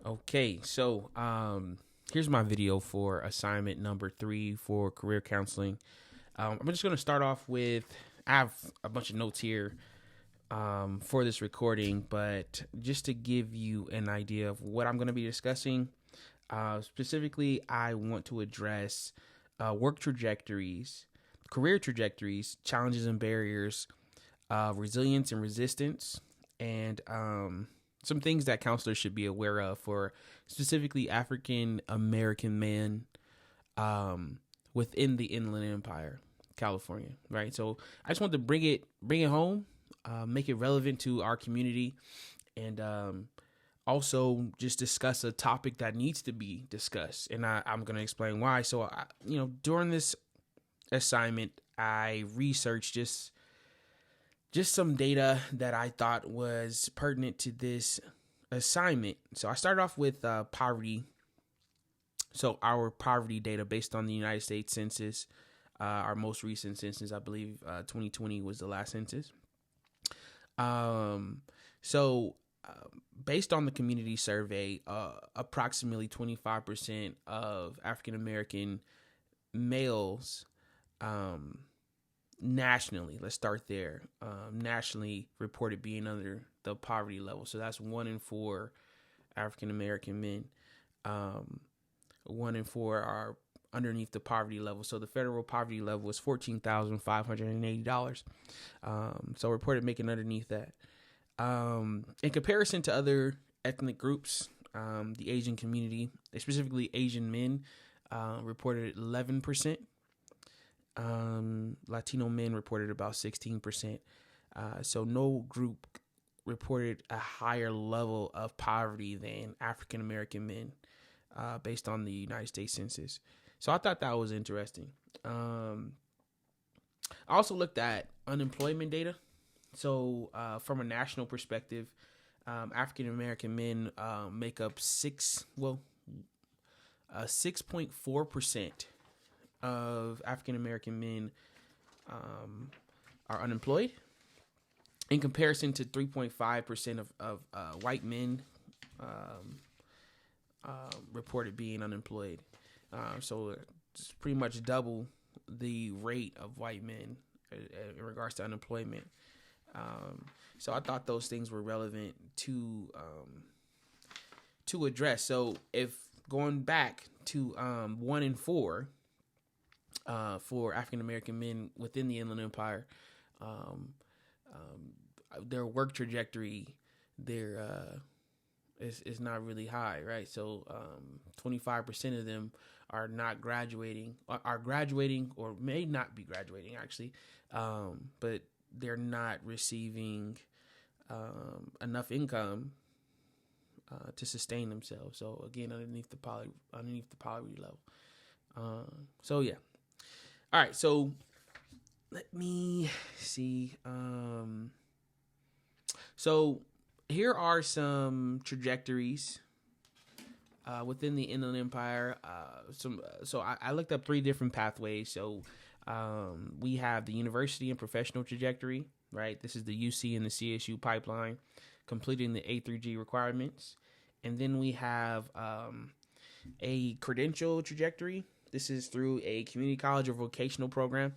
Okay, so here's my video for assignment number 3 for career counseling. I'm just going to start off with, I have a bunch of notes here for this recording, but just to give you an idea of what I'm going to be discussing, specifically, I want to address work trajectories, career trajectories, challenges and barriers, resilience and resistance, and some things that counselors should be aware of for specifically African American men within the Inland Empire, California. Right. So I just want to bring it home, make it relevant to our community, and also just discuss a topic that needs to be discussed. And I'm going to explain why. So, during this assignment, I researched just some data that I thought was pertinent to this assignment. So I started off with poverty. So our poverty data based on the United States Census, our most recent census, I believe 2020 was the last census. So based on the community survey, approximately 25% of African American males nationally, let's start there, nationally reported being under the poverty level. So that's 1 in 4 African American men. 1 in 4 are underneath the poverty level. So the federal poverty level is $14,580. So reported making underneath that. In comparison to other ethnic groups, the Asian community, specifically Asian men, reported 11%. Latino men reported about 16%. So no group reported a higher level of poverty than African American men, based on the United States Census. So I thought that was interesting. I also looked at unemployment data. So from a national perspective, African American men make up 6.4% of African American men are unemployed, in comparison to 3.5% of white men reported being unemployed. So it's pretty much double the rate of white men in regards to unemployment. So I thought those things were relevant to address. So if going back to 1 in 4 for African American men within the Inland Empire, their work trajectory is not really high, right? So 25% of them are not graduating, are graduating, or may not be graduating actually, but they're not receiving enough income to sustain themselves. So again, underneath the poverty level. So yeah. All right. So let me see. So here are some trajectories within the Inland Empire. So I looked up 3 different pathways. So we have the university and professional trajectory, right? This is the UC and the CSU pipeline, completing the A through G requirements. And then we have a credential trajectory. This is through a community college or vocational program.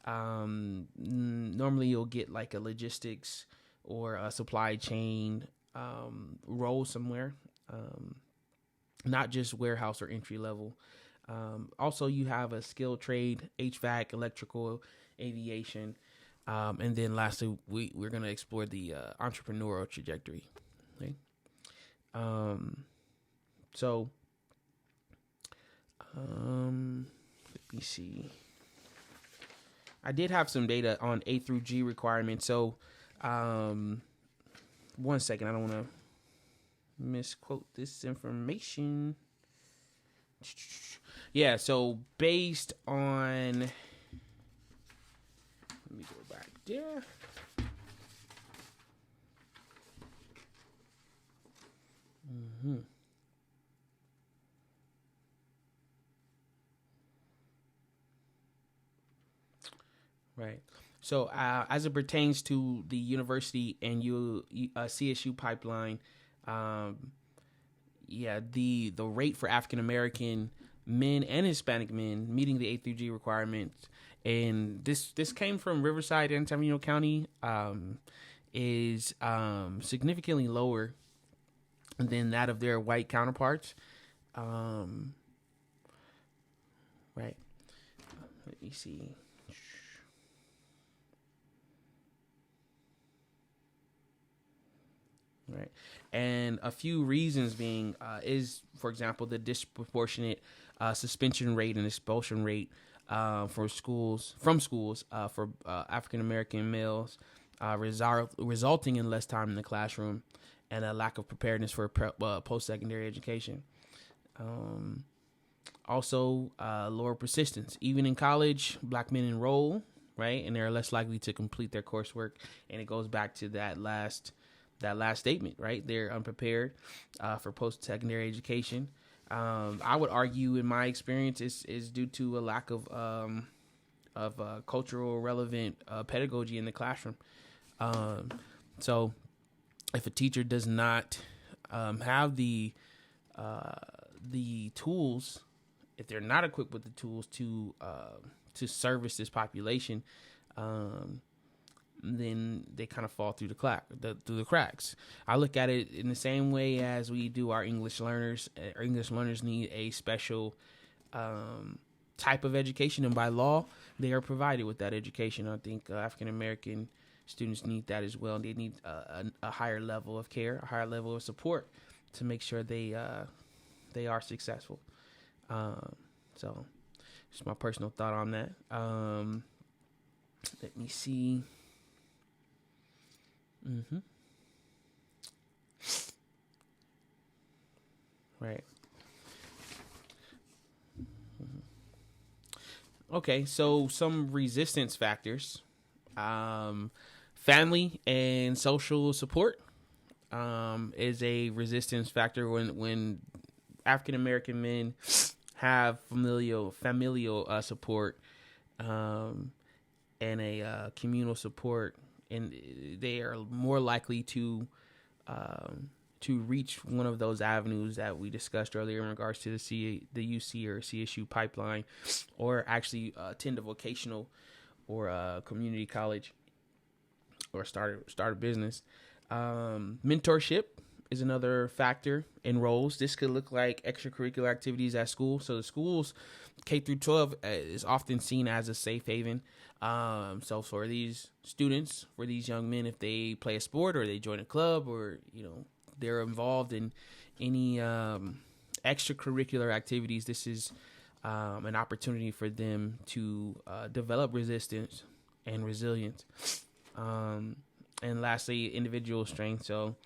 Normally you'll get like a logistics or a supply chain role somewhere, not just warehouse or entry level. Also, you have a skilled trade, HVAC, electrical, aviation. And then lastly, we're going to explore the entrepreneurial trajectory. Okay. So, let me see. I did have some data on A through G requirements. So, 1 second. I don't want to misquote this information. Yeah, so based on, let me go back there. Right. So as it pertains to the university and CSU pipeline, yeah, the rate for African American men and Hispanic men meeting the A through G requirements, and this came from Riverside and San Bernardino County, is significantly lower than that of their white counterparts. Right. Let me see. Right. And a few reasons being is, for example, the disproportionate suspension rate and expulsion rate for schools for African American males, resulting in less time in the classroom and a lack of preparedness for post secondary education. Also, lower persistence. Even in college, black men enroll, right, and they're less likely to complete their coursework. And it goes back to that last statement, right? They're unprepared for post-secondary education. I would argue, in my experience, is due to a lack of cultural relevant pedagogy in the classroom. So, if a teacher does not have the tools, if they're not equipped with the tools to service this population, then they kind of fall through the cracks. I look at it in the same way as we do our English learners. Our English learners need a special type of education, and by law, they are provided with that education. I think African American students need that as well. They need a higher level of care, a higher level of support to make sure they are successful. So, just my personal thought on that. Let me see. Right. Okay, so some resistance factors. Family and social support is a resistance factor when African American men have familial support and a communal support, and they are more likely to reach one of those avenues that we discussed earlier in regards to the UC or CSU pipeline, or actually attend a vocational or a community college or start a business. Mentorship is another factor in roles. This could look like extracurricular activities at school. So the schools K through 12 is often seen as a safe haven. So for these students, for these young men, if they play a sport or they join a club, or they're involved in any extracurricular activities, this is an opportunity for them to develop resistance and resilience. And lastly, individual strength. So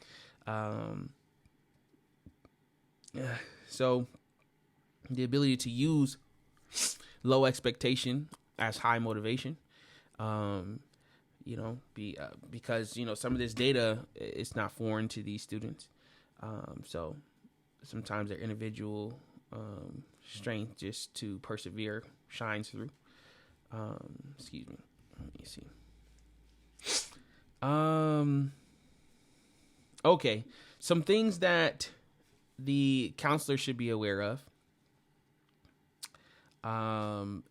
the ability to use low expectation as high motivation, because some of this data is not foreign to these students. So sometimes their individual strength just to persevere shines through. Excuse me. Let me see. Okay, some things that the counselor should be aware of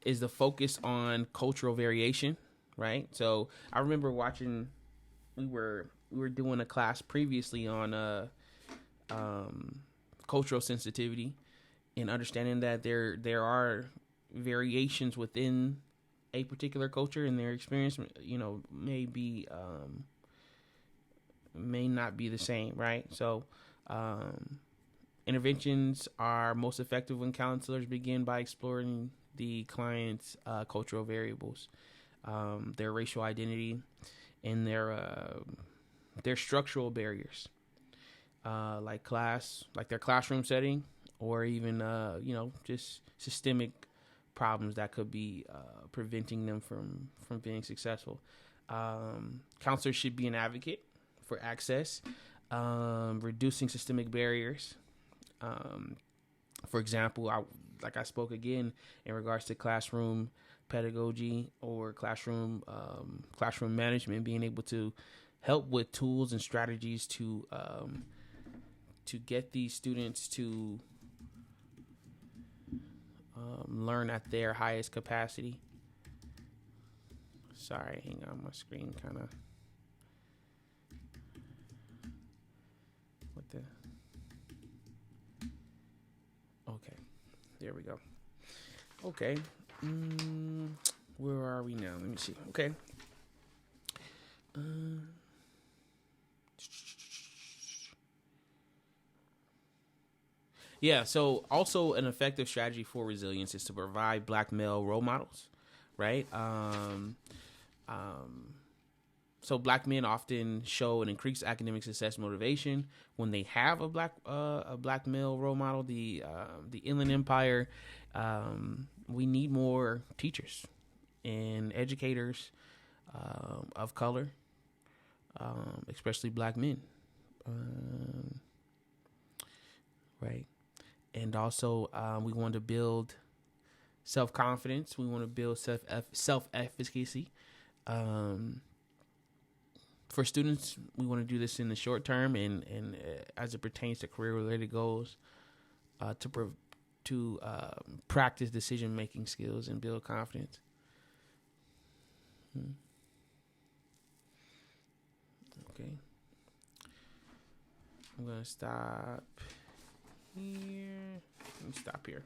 is the focus on cultural variation, right? So I remember watching, we were doing a class previously on cultural sensitivity, and understanding that there are variations within a particular culture, and their experience, may not be the same, right? So, interventions are most effective when counselors begin by exploring the client's cultural variables, their racial identity, and their structural barriers, like their classroom setting, or even just systemic problems that could be preventing them from being successful. Counselors should be an advocate for access, reducing systemic barriers. For example, I spoke again in regards to classroom pedagogy or classroom management, being able to help with tools and strategies to to get these students to learn at their highest capacity. Sorry, hang on, my screen kind of. What the? Okay, there we go. Okay, where are we now? Let me see. Okay. Yeah, so also an effective strategy for resilience is to provide black male role models, right? So black men often show an increased academic success motivation when they have a black male role model. The Inland Empire, we need more teachers and educators of color, especially black men, right? And also, we want to build self-confidence. We want to build self-efficacy. For students, we want to do this in the short term and as it pertains to career-related goals, to practice decision-making skills and build confidence. Okay. I'm going to stop here. Let me stop here.